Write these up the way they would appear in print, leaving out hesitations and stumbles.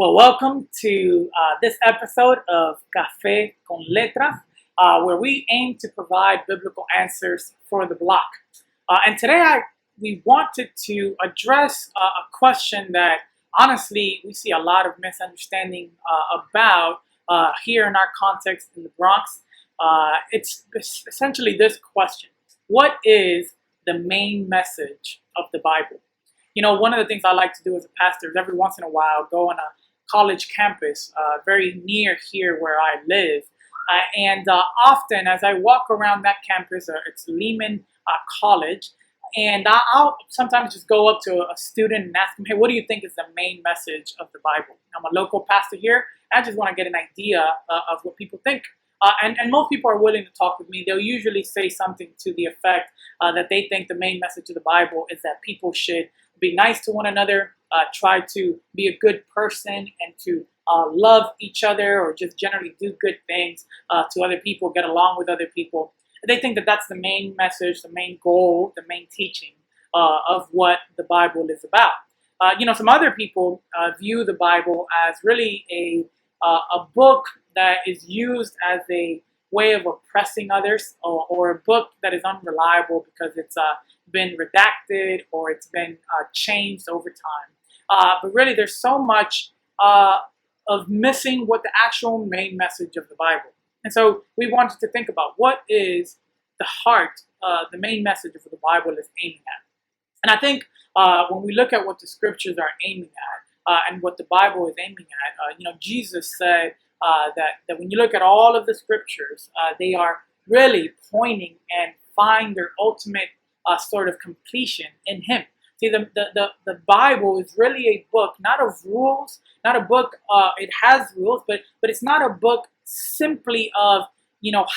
Well, welcome to this episode of Café con Letras, where we aim to provide biblical answers for the block. And today we wanted to address a question that honestly we see a lot of misunderstanding about here in our context in the Bronx. It's essentially this question: what is the main message of the Bible? You know, one of the things I like to do as a pastor is every once in a while go on a college campus very near here where I live. And often as I walk around that campus, it's Lehman College, and I'll sometimes just go up to a student and ask them, hey, what do you think is the main message of the Bible? I'm a local pastor here. I just want to get an idea of what people think. And most people are willing to talk with me. They'll usually say something to the effect that they think the main message of the Bible is that people should be nice to one another, try to be a good person, and to love each other, or just generally do good things to other people, get along with other people. They think that that's the main message, the main goal, the main teaching of what the Bible is about. Some other people view the Bible as really a book that is used as a way of oppressing others, or a book that is unreliable because it's been redacted or it's been changed over time. But really, there's so much of missing what the actual main message of the Bible. And so we wanted to think about what is the heart, the main message of the Bible is aiming at. And I think when we look at what the scriptures are aiming at and what the Bible is aiming at, Jesus said that when you look at all of the scriptures, they are really pointing and find their ultimate sort of completion in Him. See, the Bible is really a book, not of rules, not a book, it has rules, but it's not a book simply of,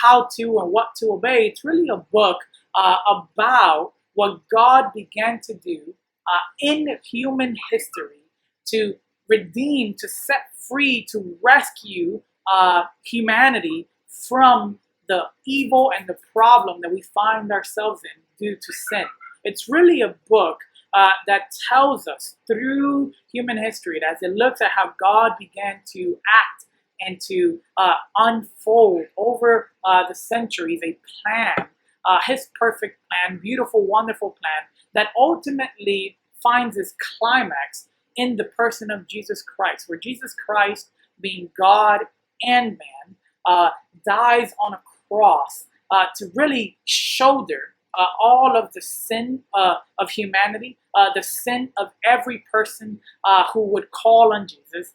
how to and what to obey. It's really a book about what God began to do in human history to redeem, to set free, to rescue humanity from the evil and the problem that we find ourselves in due to sin. It's really a book that tells us through human history, as it looks at how God began to act and to unfold over the centuries a plan, His perfect plan, beautiful, wonderful plan, that ultimately finds its climax in the person of Jesus Christ, where Jesus Christ, being God and man, dies on a cross to really shoulder all of the sin of humanity, the sin of every person who would call on Jesus.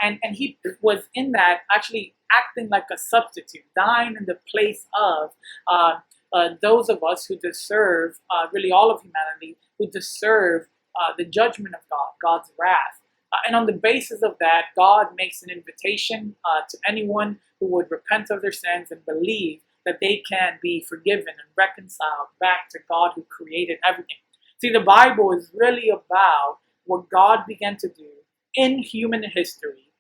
And He was in that actually acting like a substitute, dying in the place of those of us who deserve, really all of humanity, who deserve the judgment of God, God's wrath. And on the basis of that, God makes an invitation to anyone who would repent of their sins and believe that they can be forgiven and reconciled back to God who created everything. See, the Bible is really about what God began to do in human history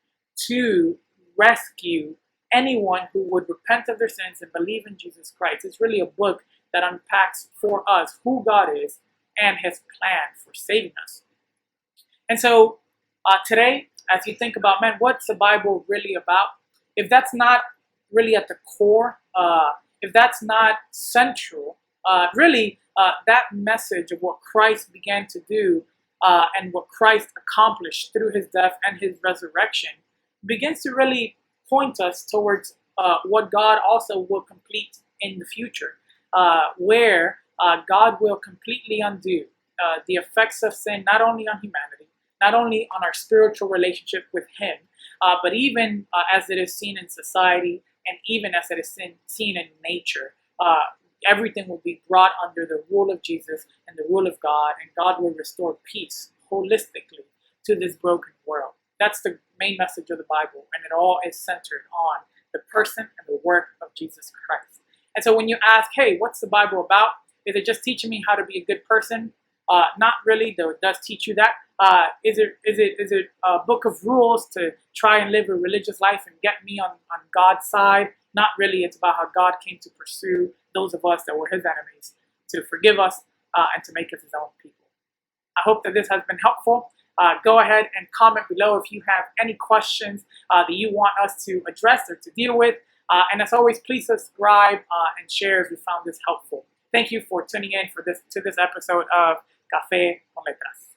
to rescue anyone who would repent of their sins and believe in Jesus Christ. It's really a book that unpacks for us who God is and His plan for saving us. And so today, as you think about, man, what's the Bible really about? If that's not really at the core, if that's not central, really that message of what Christ began to do and what Christ accomplished through His death and His resurrection begins to really point us towards what God also will complete in the future, where God will completely undo the effects of sin, not only on humanity, not only on our spiritual relationship with Him, but even as it is seen in society, and even as it is seen in nature. Everything will be brought under the rule of Jesus and the rule of God, and God will restore peace holistically to this broken world. That's the main message of the Bible, and it all is centered on the person and the work of Jesus Christ. And so when you ask, hey, what's the Bible about? Is it just teaching me how to be a good person? Not really, though it does teach you that. Is it a book of rules to try and live a religious life and get me on God's side? Not really. It's about how God came to pursue those of us that were His enemies, to forgive us and to make us His own people. I hope that this has been helpful. Go ahead and comment below if you have any questions that you want us to address or to deal with. And as always, please subscribe and share if you found this helpful. Thank you for tuning in to this episode of Café con Letras.